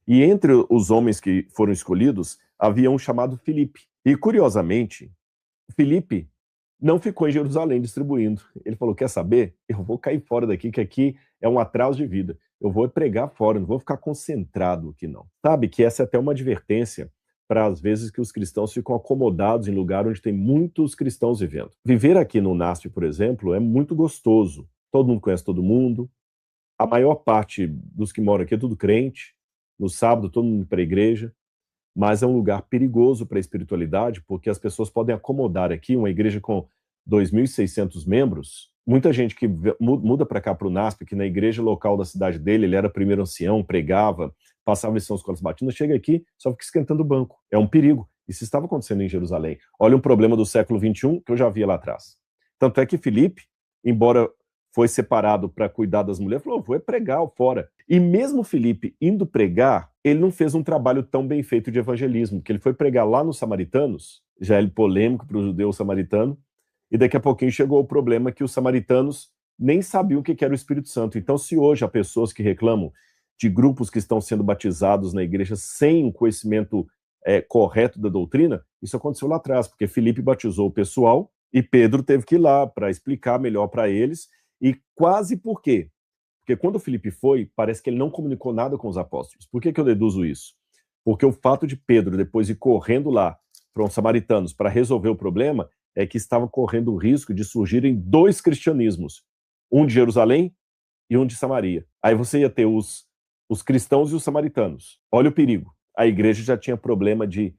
E entre os homens que foram escolhidos, havia um chamado Filipe. E, curiosamente, Filipe não ficou em Jerusalém distribuindo. Ele falou: quer saber? Eu vou cair fora daqui, que aqui é um atraso de vida. Eu vou pregar fora, não vou ficar concentrado aqui, não. Sabe que essa é até uma advertência para, às vezes, que os cristãos ficam acomodados em lugar onde tem muitos cristãos vivendo. Viver aqui no NASP, por exemplo, é muito gostoso. Todo mundo conhece todo mundo. A maior parte dos que moram aqui é tudo crente. No sábado, todo mundo para a igreja. Mas é um lugar perigoso para a espiritualidade, porque as pessoas podem acomodar aqui uma igreja com 2.600 membros, muita gente que muda para cá, para o NASP, que na igreja local da cidade dele, ele era primeiro ancião, pregava, passava lição nas escolas batinas, chega aqui, só fica esquentando o banco. É um perigo. Isso estava acontecendo em Jerusalém. Olha um problema do século XXI que eu já via lá atrás. Tanto é que Filipe, embora foi separado para cuidar das mulheres, falou, vou pregar fora. E mesmo Filipe indo pregar, ele não fez um trabalho tão bem feito de evangelismo, porque ele foi pregar lá nos samaritanos, já é polêmico para o judeu samaritano, e daqui a pouquinho chegou o problema que os samaritanos nem sabiam o que era o Espírito Santo. Então, se hoje há pessoas que reclamam de grupos que estão sendo batizados na igreja sem um conhecimento correto da doutrina, isso aconteceu lá atrás, porque Filipe batizou o pessoal e Pedro teve que ir lá para explicar melhor para eles, e quase por quê? Porque quando Filipe foi, parece que ele não comunicou nada com os apóstolos. Por que eu deduzo isso? Porque o fato de Pedro depois ir correndo lá para os samaritanos para resolver o problema é que estava correndo o risco de surgirem 2 cristianismos, um de Jerusalém e um de Samaria. Aí você ia ter os cristãos e os samaritanos. Olha o perigo. A igreja já tinha problema de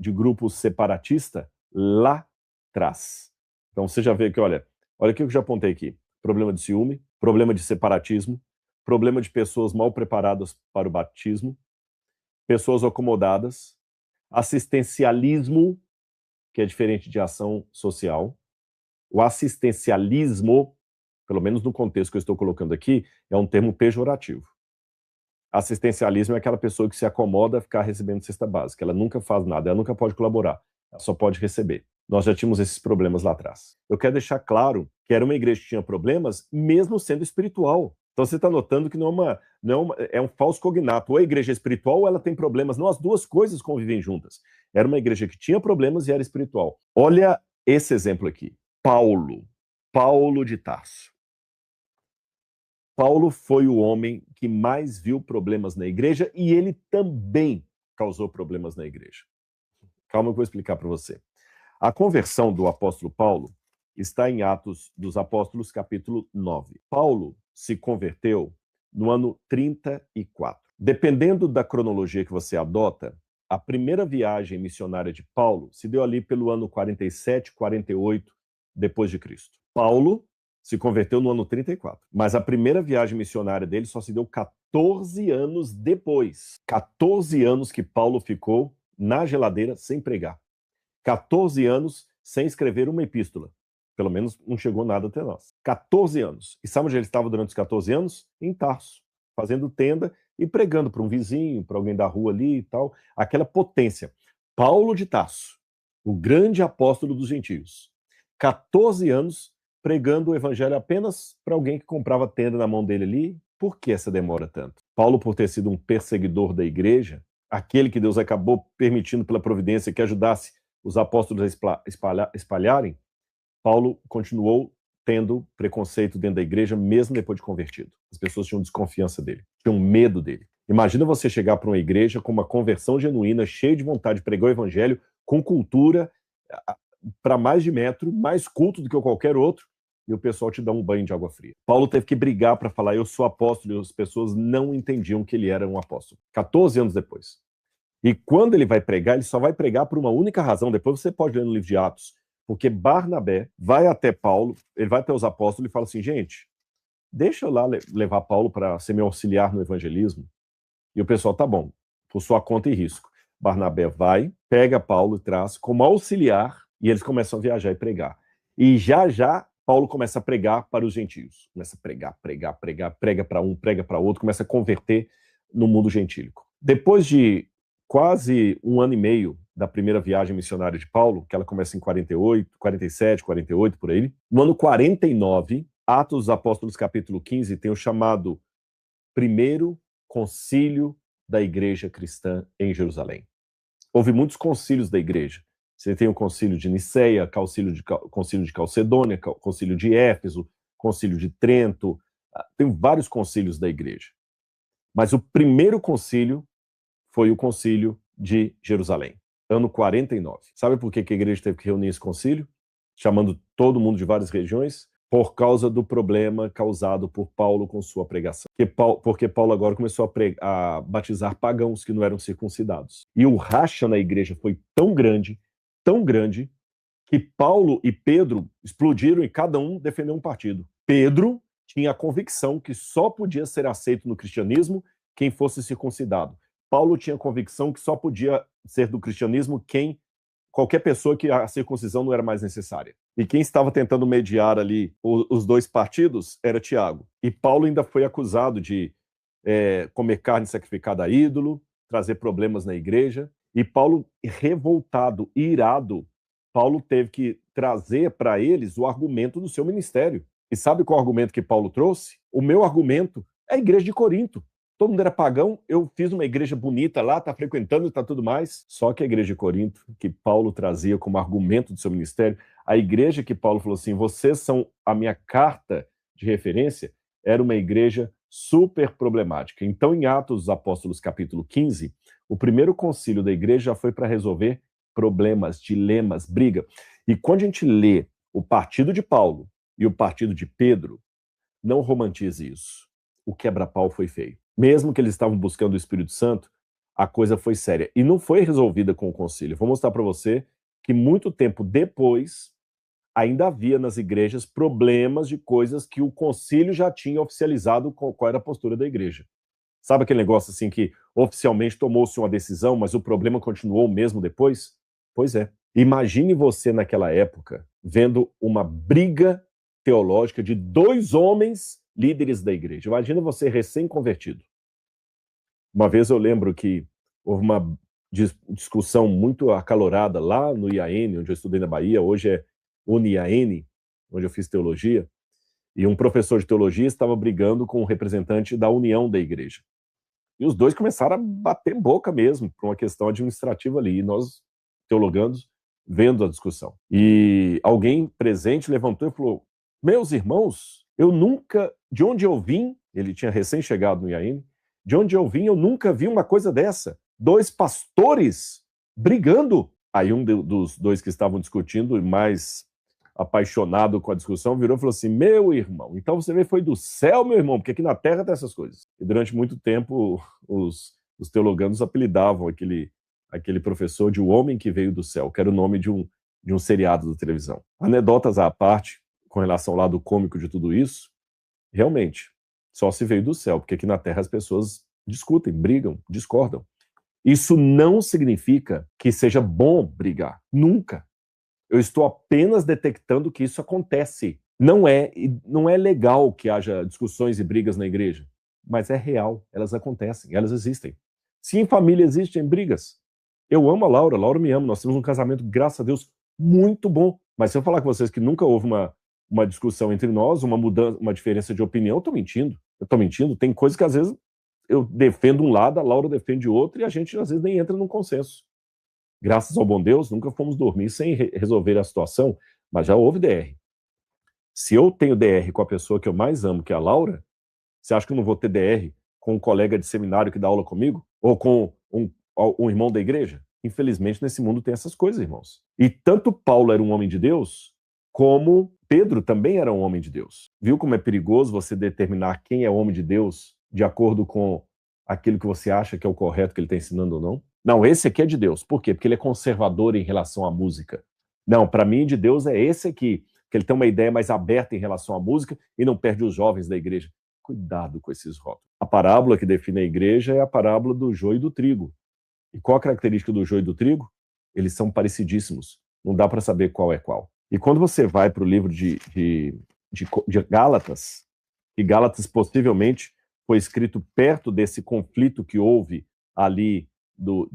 grupo separatista lá atrás. Então você já vê que, olha o que eu já apontei aqui. Problema de ciúme, problema de separatismo, problema de pessoas mal preparadas para o batismo, pessoas acomodadas, assistencialismo, que é diferente de ação social. O assistencialismo, pelo menos no contexto que eu estou colocando aqui, é um termo pejorativo. Assistencialismo é aquela pessoa que se acomoda a ficar recebendo cesta básica. Ela nunca faz nada, ela nunca pode colaborar, ela só pode receber. Nós já tínhamos esses problemas lá atrás. Eu quero deixar claro que era uma igreja que tinha problemas, mesmo sendo espiritual. Então você está notando que é um falso cognato. Ou a igreja é espiritual ou ela tem problemas. Não, as duas coisas convivem juntas. Era uma igreja que tinha problemas e era espiritual. Olha esse exemplo aqui. Paulo de Tarso. Paulo foi o homem que mais viu problemas na igreja e ele também causou problemas na igreja. Calma que eu vou explicar para você. A conversão do apóstolo Paulo está em Atos dos Apóstolos, capítulo 9. Paulo se converteu no ano 34. Dependendo da cronologia que você adota, a primeira viagem missionária de Paulo se deu ali pelo ano 47, 48 depois de Cristo. Paulo se converteu no ano 34, mas a primeira viagem missionária dele só se deu 14 anos depois. 14 anos que Paulo ficou na geladeira sem pregar. 14 anos sem escrever uma epístola. Pelo menos não chegou nada até nós. 14 anos. E sabe onde ele estava durante os 14 anos? Em Tarso, fazendo tenda e pregando para um vizinho, para alguém da rua ali e tal. Aquela potência. Paulo de Tarso, o grande apóstolo dos gentios. 14 anos pregando o evangelho apenas para alguém que comprava tenda na mão dele ali. Por que essa demora tanto? Paulo, por ter sido um perseguidor da igreja, aquele que Deus acabou permitindo pela providência que ajudasse os apóstolos a espalharem, Paulo continuou tendo preconceito dentro da igreja, mesmo depois de convertido. As pessoas tinham desconfiança dele, tinham medo dele. Imagina você chegar para uma igreja com uma conversão genuína, cheio de vontade de pregar o evangelho, com cultura, para mais de metro, mais culto do que qualquer outro, e o pessoal te dá um banho de água fria. Paulo teve que brigar para falar, eu sou apóstolo, e as pessoas não entendiam que ele era um apóstolo. 14 anos depois. E quando ele vai pregar, ele só vai pregar por uma única razão. Depois você pode ler no livro de Atos. Porque Barnabé vai até Paulo, ele vai até os apóstolos e fala assim, gente, deixa eu lá levar Paulo para ser meu auxiliar no evangelismo. E o pessoal, tá bom, por sua conta e risco. Barnabé vai, pega Paulo e traz como auxiliar, e eles começam a viajar e pregar. E já Paulo começa a pregar para os gentios. Começa a pregar, prega para um, prega para outro, começa a converter no mundo gentílico. Depois de quase 1 ano e meio da primeira viagem missionária de Paulo, que ela começa em 47, 48, por aí. No ano 49, Atos dos Apóstolos, capítulo 15, tem o chamado Primeiro Concílio da Igreja Cristã em Jerusalém. Houve muitos concílios da igreja. Você tem o concílio de Niceia, concílio de Calcedônia, concílio de Éfeso, concílio de Trento, tem vários concílios da igreja. Mas o primeiro concílio foi o concílio de Jerusalém, ano 49. Sabe por que a igreja teve que reunir esse concílio? Chamando todo mundo de várias regiões? Por causa do problema causado por Paulo com sua pregação. Porque Paulo agora começou a batizar pagãos que não eram circuncidados. E o racha na igreja foi tão grande, que Paulo e Pedro explodiram e cada um defendeu um partido. Pedro tinha a convicção que só podia ser aceito no cristianismo quem fosse circuncidado. Paulo tinha a convicção que só podia ser do cristianismo qualquer pessoa que a circuncisão não era mais necessária. E quem estava tentando mediar ali os dois partidos era Tiago. E Paulo ainda foi acusado de comer carne sacrificada a ídolo, trazer problemas na igreja. E Paulo, revoltado, irado, Paulo teve que trazer para eles o argumento do seu ministério. E sabe qual argumento que Paulo trouxe? O meu argumento é a igreja de Corinto. Todo mundo era pagão, eu fiz uma igreja bonita lá, está frequentando, está tudo mais. Só que a igreja de Corinto, que Paulo trazia como argumento do seu ministério, a igreja que Paulo falou assim, vocês são a minha carta de referência, era uma igreja super problemática. Então, em Atos dos Apóstolos, capítulo 15, o primeiro concílio da igreja já foi para resolver problemas, dilemas, briga. E quando a gente lê o partido de Paulo e o partido de Pedro, não romantize isso. O quebra-pau foi feio. Mesmo que eles estavam buscando o Espírito Santo, a coisa foi séria. E não foi resolvida com o concílio. Vou mostrar para você que muito tempo depois, ainda havia nas igrejas problemas de coisas que o concílio já tinha oficializado qual era a postura da igreja. Sabe aquele negócio assim que oficialmente tomou-se uma decisão, mas o problema continuou mesmo depois? Pois é. Imagine você naquela época vendo uma briga teológica de dois homens líderes da igreja. Imagina você recém-convertido. Uma vez eu lembro que houve uma discussão muito acalorada lá no IAN, onde eu estudei na Bahia, hoje é UniAN, onde eu fiz teologia, e um professor de teologia estava brigando com um representante da União da igreja. E os dois começaram a bater boca mesmo, por uma questão administrativa ali, e nós, teologandos, vendo a discussão. E alguém presente levantou e falou, meus irmãos, eu nunca, de onde eu vim, ele tinha recém-chegado no IAN, de onde eu vim, eu nunca vi uma coisa dessa. Dois pastores brigando. Aí um dos dois que estavam discutindo, mais apaixonado com a discussão, virou e falou assim, meu irmão, então você foi do céu, meu irmão, porque aqui na terra tem essas coisas. E durante muito tempo, os teologanos apelidavam aquele professor de O Homem que Veio do Céu, que era o nome de um seriado da televisão. Anedotas à parte, com relação ao lado cômico de tudo isso, realmente, só se veio do céu, porque aqui na Terra as pessoas discutem, brigam, discordam. Isso não significa que seja bom brigar. Nunca. Eu estou apenas detectando que isso acontece. Não é legal que haja discussões e brigas na igreja, mas é real, elas acontecem, elas existem. Se em família existem brigas, eu amo a Laura me ama, nós temos um casamento, graças a Deus, muito bom. Mas se eu falar com vocês que nunca houve uma discussão entre nós, uma diferença de opinião, eu estou mentindo. Tem coisas que às vezes eu defendo um lado, a Laura defende outro, e a gente às vezes nem entra num consenso. Graças ao bom Deus, nunca fomos dormir sem resolver a situação, mas já houve DR. Se eu tenho DR com a pessoa que eu mais amo, que é a Laura, você acha que eu não vou ter DR com um colega de seminário que dá aula comigo? Ou com um irmão da igreja? Infelizmente, nesse mundo tem essas coisas, irmãos. E tanto Paulo era um homem de Deus, como Pedro também era um homem de Deus. Viu como é perigoso você determinar quem é homem de Deus de acordo com aquilo que você acha que é o correto que ele está ensinando ou não? Não, esse aqui é de Deus. Por quê? Porque ele é conservador em relação à música. Não, para mim, de Deus é esse aqui, que ele tem uma ideia mais aberta em relação à música e não perde os jovens da igreja. Cuidado com esses rótulos. A parábola que define a igreja é a parábola do joio e do trigo. E qual a característica do joio e do trigo? Eles são parecidíssimos. Não dá para saber qual é qual. E quando você vai para o livro de Gálatas, e Gálatas possivelmente foi escrito perto desse conflito que houve ali do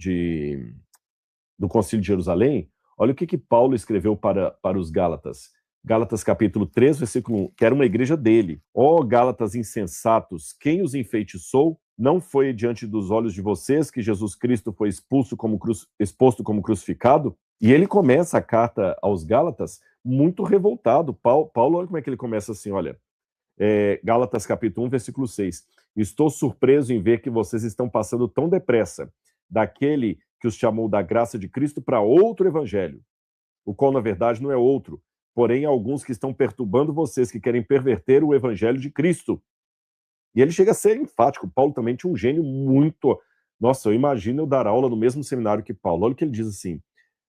Concílio de Jerusalém, olha o que Paulo escreveu para os Gálatas. Gálatas capítulo 3, versículo 1, que era uma igreja dele. Ó Gálatas insensatos, quem os enfeitiçou? Não foi diante dos olhos de vocês que Jesus Cristo foi exposto como crucificado? E ele começa a carta aos Gálatas muito revoltado. Paulo, olha como é que ele começa assim, olha, Gálatas capítulo 1, versículo 6. Estou surpreso em ver que vocês estão passando tão depressa daquele que os chamou da graça de Cristo para outro evangelho, o qual na verdade não é outro, porém alguns que estão perturbando vocês, que querem perverter o evangelho de Cristo. E ele chega a ser enfático. Paulo também tinha um gênio muito... Nossa, eu imagino eu dar aula no mesmo seminário que Paulo. Olha o que ele diz assim,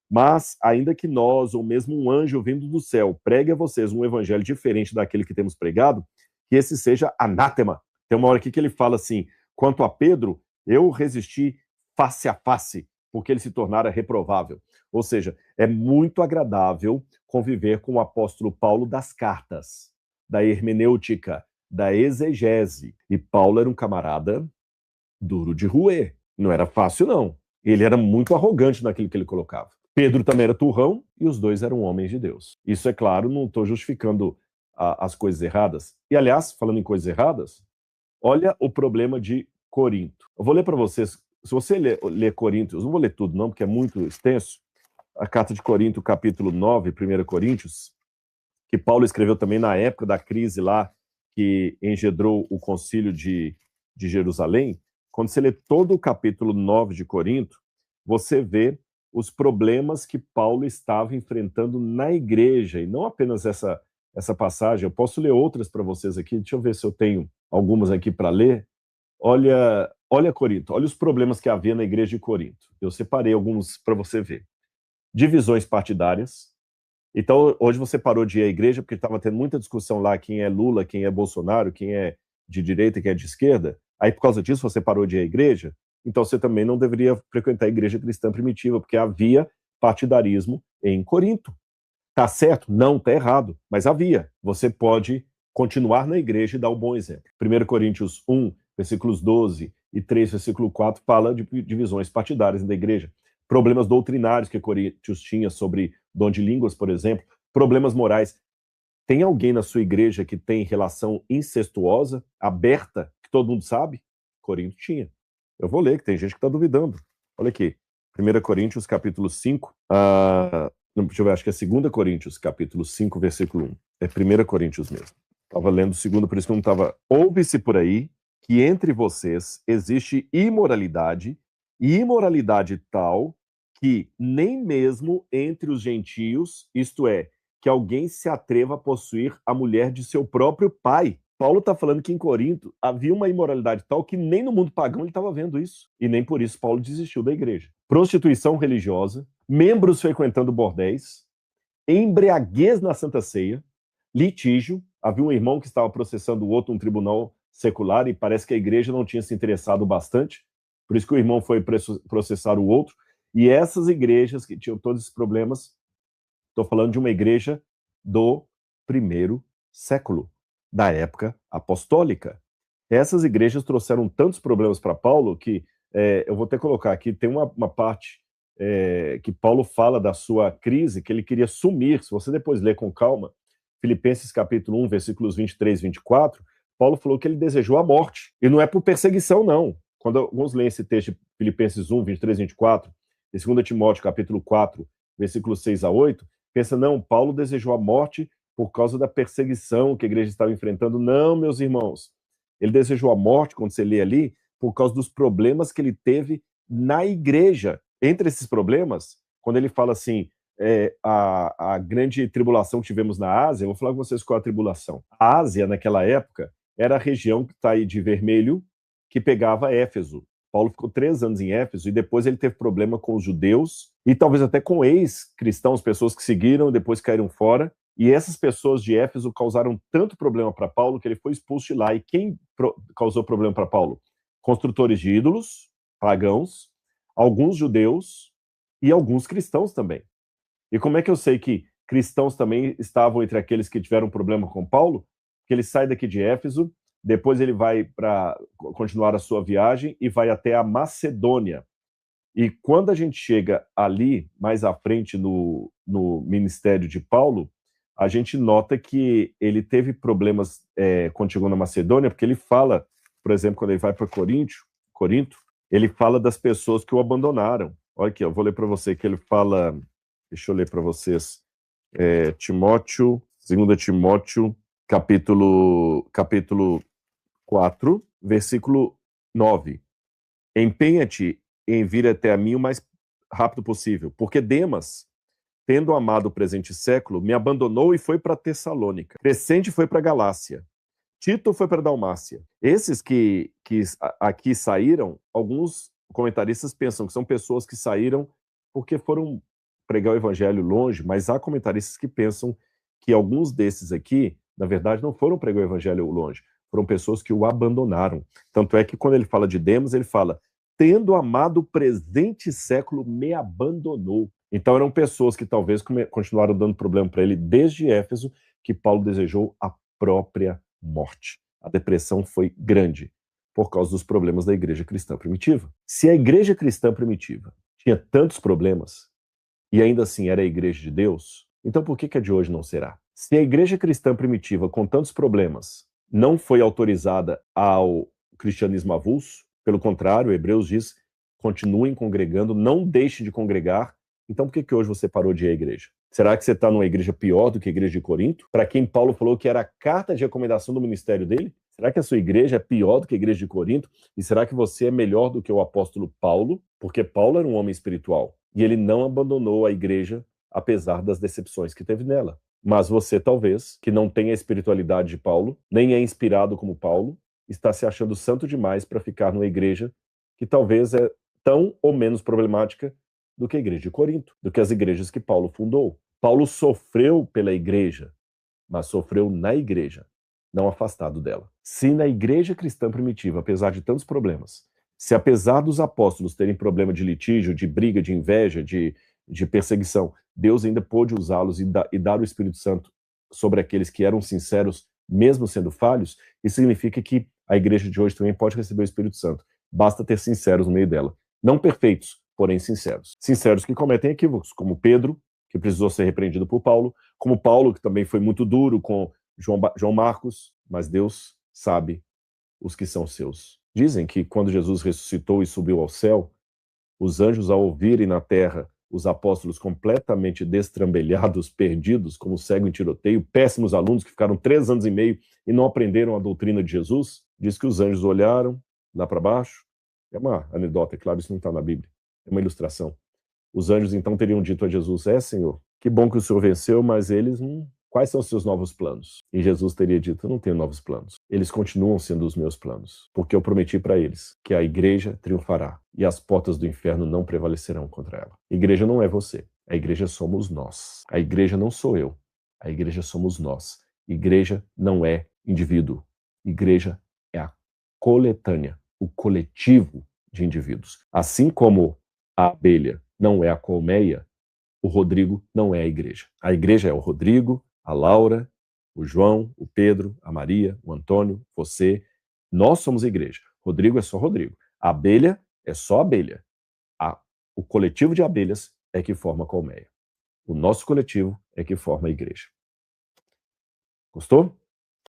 Mas, ainda que nós, ou mesmo um anjo vindo do céu, pregue a vocês um evangelho diferente daquele que temos pregado, que esse seja anátema. Tem uma hora aqui que ele fala assim, quanto a Pedro, eu resisti face a face, porque ele se tornara reprovável. Ou seja, é muito agradável conviver com o apóstolo Paulo das cartas, da hermenêutica, da exegese. E Paulo era um camarada duro de roer. Não era fácil, não. Ele era muito arrogante naquilo que ele colocava. Pedro também era turrão e os dois eram homens de Deus. Isso, é claro, não estou justificando as coisas erradas. E, aliás, falando em coisas erradas, olha o problema de Corinto. Eu vou ler para vocês. Se você ler Coríntios, não vou ler tudo, não, porque é muito extenso. A carta de Corinto, capítulo 9, 1 Coríntios, que Paulo escreveu também na época da crise lá, que engendrou o concílio de Jerusalém. Quando você lê todo o capítulo 9 de Corinto, você vê os problemas que Paulo estava enfrentando na igreja, e não apenas essa passagem. Eu posso ler outras para vocês aqui, deixa eu ver se eu tenho algumas aqui para ler. Olha Corinto, olha os problemas que havia na igreja de Corinto. Eu separei alguns para você ver. Divisões partidárias. Então, hoje você parou de ir à igreja porque estava tendo muita discussão lá, quem é Lula, quem é Bolsonaro, quem é de direita, quem é de esquerda. Aí, por causa disso, você parou de ir à igreja. Então, você também não deveria frequentar a igreja cristã primitiva, porque havia partidarismo em Corinto. Tá certo? Não, tá errado, mas havia. Você pode continuar na igreja e dar o bom exemplo. 1 Coríntios 1, versículos 12 e 3, versículo 4, fala de divisões partidárias da igreja. Problemas doutrinários que Coríntios tinha sobre dom de línguas, por exemplo. Problemas morais. Tem alguém na sua igreja que tem relação incestuosa, aberta, que todo mundo sabe? Corinto tinha. Eu vou ler, que tem gente que está duvidando. Olha aqui. 1 Coríntios, capítulo 5. Deixa eu ver, acho que é 2 Coríntios, capítulo 5, versículo 1. É 1 Coríntios mesmo. Estava lendo o segundo, por isso que eu não estava... Ouve-se por aí que entre vocês existe imoralidade, e imoralidade tal que nem mesmo entre os gentios, isto é, que alguém se atreva a possuir a mulher de seu próprio pai. Paulo está falando que em Corinto havia uma imoralidade tal que nem no mundo pagão ele estava vendo isso. E nem por isso Paulo desistiu da igreja. Prostituição religiosa, membros frequentando bordéis, embriaguez na Santa Ceia, litígio. Havia um irmão que estava processando o outro num tribunal secular e parece que a igreja não tinha se interessado bastante. Por isso que o irmão foi processar o outro. E essas igrejas que tinham todos esses problemas, estou falando de uma igreja do primeiro século, da época apostólica. Essas igrejas trouxeram tantos problemas para Paulo que eu vou até colocar aqui, tem uma parte que Paulo fala da sua crise, que ele queria sumir. Se você depois ler com calma, Filipenses capítulo 1, versículos 23 e 24, Paulo falou que ele desejou a morte. E não é por perseguição, não. Quando alguns leem esse texto de Filipenses 1, 23 e 24, e 2 Timóteo capítulo 4, versículos 6 a 8, pensa, não, Paulo desejou a morte por causa da perseguição que a igreja estava enfrentando. Não, meus irmãos. Ele desejou a morte, quando você lê ali, por causa dos problemas que ele teve na igreja. Entre esses problemas, quando ele fala assim, a grande tribulação que tivemos na Ásia, eu vou falar com vocês qual é a tribulação. A Ásia, naquela época, era a região que está aí de vermelho, que pegava Éfeso. Paulo ficou 3 anos em Éfeso e depois ele teve problema com os judeus e talvez até com ex-cristãos, pessoas que seguiram e depois caíram fora. E essas pessoas de Éfeso causaram tanto problema para Paulo que ele foi expulso de lá. E quem causou problema para Paulo? Construtores de ídolos, pagãos, alguns judeus e alguns cristãos também. E como é que eu sei que cristãos também estavam entre aqueles que tiveram problema com Paulo? Que ele sai daqui de Éfeso, depois ele vai para continuar a sua viagem e vai até a Macedônia. E quando a gente chega ali, mais à frente no ministério de Paulo, a gente nota que ele teve problemas quando chegou na Macedônia, porque ele fala, por exemplo, quando ele vai para Corinto, ele fala das pessoas que o abandonaram. Olha aqui, eu vou ler para você que ele fala, deixa eu ler para vocês, 2 Timóteo, capítulo 4, versículo 9. Empenha-te em vir até a mim o mais rápido possível, porque Demas, tendo amado o presente século, me abandonou e foi para Tessalônica. Crescente foi para Galácia. Tito foi para Dalmácia. Esses que aqui saíram, alguns comentaristas pensam que são pessoas que saíram porque foram pregar o evangelho longe, mas há comentaristas que pensam que alguns desses aqui, na verdade, não foram pregar o evangelho longe, foram pessoas que o abandonaram. Tanto é que quando ele fala de Demas, ele fala, tendo amado o presente século, me abandonou. Então eram pessoas que talvez continuaram dando problema para ele desde Éfeso, que Paulo desejou a própria morte. A depressão foi grande por causa dos problemas da igreja cristã primitiva. Se a igreja cristã primitiva tinha tantos problemas e ainda assim era a igreja de Deus, então por que a de hoje não será? Se a igreja cristã primitiva, com tantos problemas, não foi autorizada ao cristianismo avulso, pelo contrário, Hebreus diz, continuem congregando, não deixem de congregar, então por que hoje você parou de ir à igreja? Será que você está numa igreja pior do que a igreja de Corinto? Para quem Paulo falou que era a carta de recomendação do ministério dele? Será que a sua igreja é pior do que a igreja de Corinto? E será que você é melhor do que o apóstolo Paulo? Porque Paulo era um homem espiritual e ele não abandonou a igreja apesar das decepções que teve nela. Mas você, talvez, que não tem a espiritualidade de Paulo, nem é inspirado como Paulo, está se achando santo demais para ficar numa igreja que talvez é tão ou menos problemática do que a igreja de Corinto, do que as igrejas que Paulo fundou. Paulo sofreu pela igreja, mas sofreu na igreja, não afastado dela. Se na igreja cristã primitiva, apesar de tantos problemas, se apesar dos apóstolos terem problema de litígio, de briga, de inveja, de perseguição, Deus ainda pôde usá-los e dar o Espírito Santo sobre aqueles que eram sinceros, mesmo sendo falhos, isso significa que a igreja de hoje também pode receber o Espírito Santo. Basta ter sinceros no meio dela. Não perfeitos, porém sinceros. Sinceros que cometem equívocos, como Pedro, que precisou ser repreendido por Paulo, como Paulo, que também foi muito duro com João Marcos, mas Deus sabe os que são seus. Dizem que quando Jesus ressuscitou e subiu ao céu, os anjos, ao ouvirem na terra os apóstolos completamente destrambelhados, perdidos, como cego em tiroteio, péssimos alunos que ficaram 3 anos e meio e não aprenderam a doutrina de Jesus, diz que os anjos olharam lá para baixo. É uma anedota, é claro, isso não está na Bíblia. É uma ilustração. Os anjos então teriam dito a Jesus, Senhor, que bom que o Senhor venceu, mas eles não... Quais são os seus novos planos? E Jesus teria dito, eu não tenho novos planos. Eles continuam sendo os meus planos, porque eu prometi para eles que a igreja triunfará e as portas do inferno não prevalecerão contra ela. A igreja não é você, a igreja somos nós. A igreja não sou eu, a igreja somos nós. Igreja não é indivíduo, igreja é a coletânea, o coletivo de indivíduos. Assim como a abelha não é a colmeia, o Rodrigo não é a igreja. A igreja é o Rodrigo, a Laura, o João, o Pedro, a Maria, o Antônio, você. Nós somos a igreja. Rodrigo é só Rodrigo. A abelha é só abelha. O coletivo de abelhas é que forma a colmeia. O nosso coletivo é que forma a igreja. Gostou?